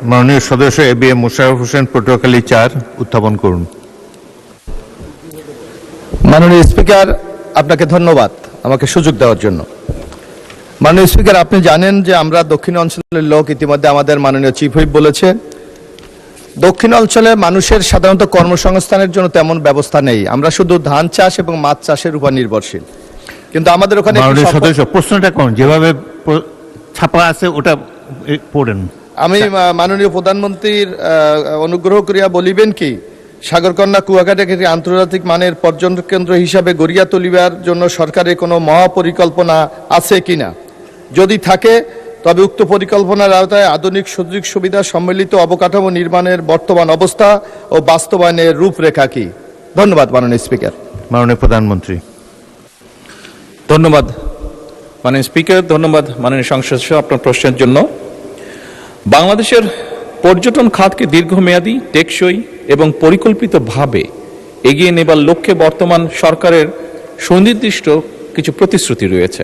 মাননীয় সদস্য এবিএম মোশাররফ হোসেন, পটুয়াখালী ৪ উত্থাপন করুন। মাননীয় স্পিকার, আপনাকে ধন্যবাদ আমাকে সুযোগ দেওয়ার জন্য। মাননীয় স্পিকার, আপনি জানেন যে আমরা দক্ষিণ অঞ্চলের লোক, ইতিমধ্যে আমাদের মাননীয় চিফ হুইপ বলেছে, দক্ষিণ অঞ্চলে মানুষের সাধারণত কর্মসংস্থানের জন্য তেমন ব্যবস্থা নেই। আমরা শুধু ধান চাষ এবং মাছ চাষের উপর নির্ভরশীল। কিন্তু আমাদের ওখানে মাননীয় সদস্য, প্রশ্নটা কোন যেভাবে ছাপা আছে ওটা পড়েন। আমি মাননীয় প্রধানমন্ত্রীর অনুগ্রহ করিয়া বলিবেন কি, সাগরকন্যা কুয়াকাটাকে একটি আন্তর্জাতিক মানের পর্যটন কেন্দ্র হিসাবে গড়িয়া তুলিবার জন্য সরকারের কোনো মহাপরিকল্পনা আছে কিনা? যদি থাকে তবে উক্ত পরিকল্পনার আওতায় আধুনিক সুযোগ সুবিধা সম্মিলিত অবকাঠামো নির্মাণের বর্তমান অবস্থা ও বাস্তবায়নের রূপরেখা কি? ধন্যবাদ মাননীয় স্পিকার। মাননীয় প্রধানমন্ত্রী। ধন্যবাদ মাননীয় স্পিকার, ধন্যবাদ মাননীয় সংসদ সদস্য আপনার প্রশ্নের জন্য। বাংলাদেশের পর্যটন খাতকে দীর্ঘমেয়াদী, টেকসই এবং পরিকল্পিতভাবে এগিয়ে নেবার লক্ষ্যে বর্তমান সরকারের সুনির্দিষ্ট কিছু প্রতিশ্রুতি রয়েছে।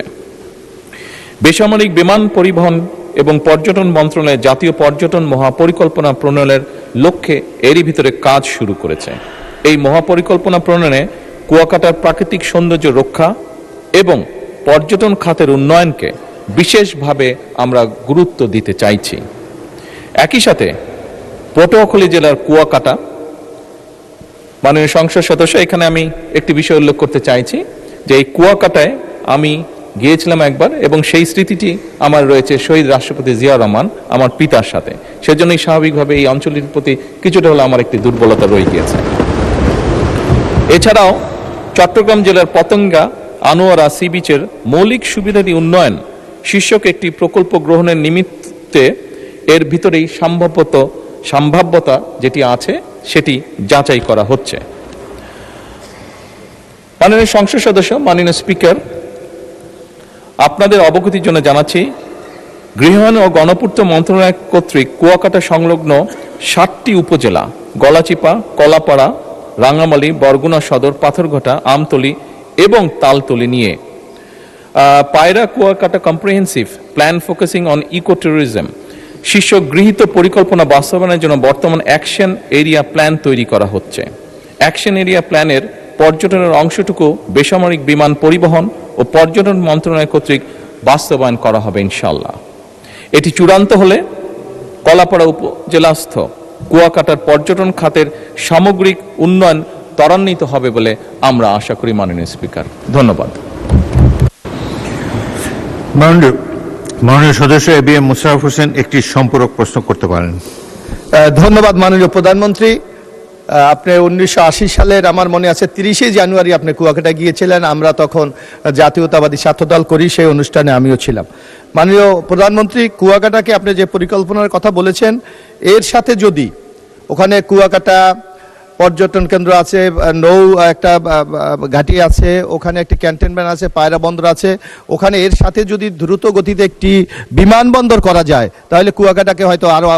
বেসামরিক বিমান পরিবহন এবং পর্যটন মন্ত্রণালয় জাতীয় পর্যটন মহাপরিকল্পনা প্রণয়নের লক্ষ্যে এরই ভিতরে কাজ শুরু করেছে। এই মহাপরিকল্পনা প্রণয়নে কুয়াকাটার প্রাকৃতিক সৌন্দর্য রক্ষা এবং পর্যটন খাতের উন্নয়নকে বিশেষভাবে আমরা গুরুত্ব দিতে চাইছি। একই সাথে পটুয়াখালী জেলার কুয়াকাটা, মাননীয় সংসদ সদস্য, এখানে আমি একটি বিষয় উল্লেখ করতে চাইছি যে এই কুয়াকাটায় আমি গিয়েছিলাম একবার এবং সেই স্মৃতিটি আমার রয়েছে শহীদ রাষ্ট্রপতি জিয়াউর রহমান আমার পিতার সাথে। সেজন্যই স্বাভাবিকভাবে এই অঞ্চলটির প্রতি কিছুটা হলে আমার একটি দুর্বলতা রয়ে গিয়েছে। এছাড়াও চট্টগ্রাম জেলার পতেঙ্গা আনোয়ারা সি বিচের মৌলিক সুবিধাদি উন্নয়ন শীর্ষক একটি প্রকল্প গ্রহণের নিমিত্তে এর ভিতরেই সম্ভাব্যতা যেটি আছে সেটি যাচাই করা হচ্ছে। মাননীয় সংসদ সদস্য, মাননীয় স্পিকার, আপনাদের অবগতির জন্য জানাচ্ছি, গৃহায়ণ ও গণপূর্ত মন্ত্রণালয় কর্তৃক কুয়াকাটা সংলগ্ন 7টি উপজেলা গলাচিপা, কলাপাড়া, রাঙ্গামালী, বরগুনা সদর, পাথরঘাটা, আমতলী এবং তালতলী নিয়ে Payra Kuakata comprehensive plan focusing on eco tourism শীর্ষক গৃহীত পরিকল্পনা বাস্তবায়নের জন্য বর্তমান অ্যাকশন এরিয়া প্ল্যান তৈরি করা হচ্ছে। অ্যাকশন এরিয়া প্ল্যানের পর্যটনের অংশটুকু বেসামরিক বিমান পরিবহন ও পর্যটন মন্ত্রণালয় কর্তৃক বাস্তবায়ন করা হবে ইনশাআল্লাহ। এটি চূড়ান্ত হলে কলাপাড়া উপজেলাস্থ কুয়াকাটার পর্যটন খাতের সামগ্রিক উন্নয়ন ত্বরান্বিত হবে বলে আমরা আশা করি। মাননীয় স্পিকার, ধন্যবাদ। মাননীয় সদস্য এবিএম মোশাররফ হোসেন একটি সম্পূরক প্রশ্ন করতে পারেন। ধন্যবাদ মাননীয় প্রধানমন্ত্রী। আপনি 1980 সালের, আমার মনে আছে 30শে জানুয়ারি আপনি কুয়াকাটা গিয়েছিলেন। আমরা তখন জাতীয়তাবাদী ছাত্রদল করি, সেই অনুষ্ঠানে আমিও ছিলাম। মাননীয় প্রধানমন্ত্রী, কুয়াকাটাকে আপনি যে পরিকল্পনার কথা বলেছেন, এর সাথে যদি ওখানে কুয়াকাটা পর্যটন কেন্দ্র আছে, নৌ একটা ঘাঁটি আছে, ওখানে একটি ক্যান্টনমেন্ট আছে, পায়রা বন্দর আছে, ওখানে এর সাথে যদি দ্রুত গতিতে একটি বিমানবন্দর করা যায় তাহলে কুয়াকাটাকে হয়তো আরও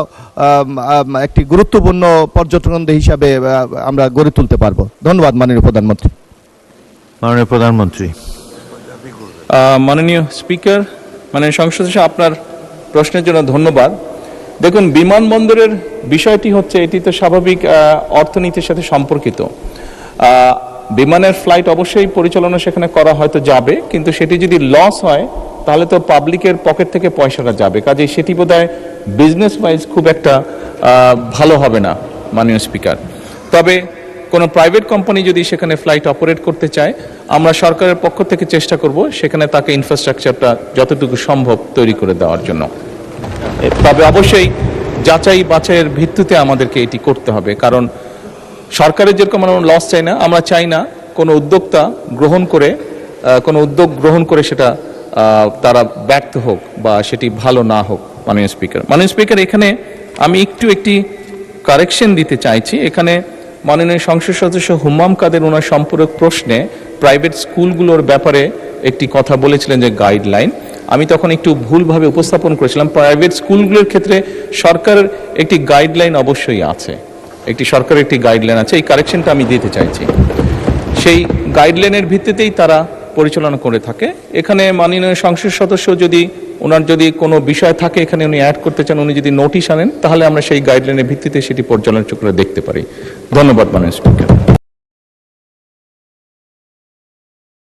একটি গুরুত্বপূর্ণ পর্যটন কেন্দ্র হিসাবে আমরা গড়ে তুলতে পারবো। ধন্যবাদ মাননীয় প্রধানমন্ত্রী। মাননীয় প্রধানমন্ত্রী। মাননীয় স্পিকার, মাননীয় সংসদ সদস্য, আপনার প্রশ্নের জন্য ধন্যবাদ। দেখুন, বিমানবন্দরের বিষয়টি হচ্ছে, এটি তো স্বাভাবিক অর্থনীতির সাথে সম্পর্কিত। বিমানের ফ্লাইট অবশ্যই পরিচালনা সেখানে করা হয়তো যাবে, কিন্তু সেটি যদি লস হয় তাহলে তো পাবলিকের পকেট থেকে পয়সাটা যাবে, কাজেই সেটি বোধহয় বিজনেস ওয়াইজ খুব একটা ভালো হবে না মাননীয় স্পিকার। তবে কোনো প্রাইভেট কোম্পানি যদি সেখানে ফ্লাইট অপারেট করতে চায়, আমরা সরকারের পক্ষ থেকে চেষ্টা করব সেখানে তাকে ইনফ্রাস্ট্রাকচারটা যতটুকু সম্ভব তৈরি করে দেওয়ার জন্য। তবে অবশ্যই যাচাই বাছাইয়ের ভিত্তিতে আমাদেরকে এটি করতে হবে, কারণ সরকারের যেরকম আমরা লস চাই না, আমরা চাই না কোনো উদ্যোগ গ্রহণ করে সেটা তারা ব্যর্থ হোক বা সেটি ভালো না হোক। মাননীয় স্পিকার, এখানে আমি একটি কারেকশন দিতে চাইছি। এখানে মাননীয় সংসদ সদস্য হুম্মাম কাদের ওনার সম্পূরক প্রশ্নে প্রাইভেট স্কুলগুলোর ব্যাপারে একটি কথা বলেছিলেন যে গাইডলাইন, আমি তখন একটু ভুলভাবে উপস্থাপন করেছিলাম। প্রাইভেট স্কুলগুলোর ক্ষেত্রে সরকারের একটি গাইডলাইন অবশ্যই আছে, সরকারের একটি গাইডলাইন আছে, এই কারেকশনটা আমি দিতে চাইছি। সেই গাইডলাইনের ভিত্তিতেই তারা পরিচালনা করে থাকে। এখানে মাননীয় সংসদ সদস্য যদি ওনার যদি কোনো বিষয় থাকে এখানে উনি অ্যাড করতে চান, উনি যদি নোটিশ আনেন, তাহলে আমরা সেই গাইডলাইনের ভিত্তিতে সেটি পর্যালোচনা করে দেখতে পারি। ধন্যবাদ মাননীয় স্পিকার।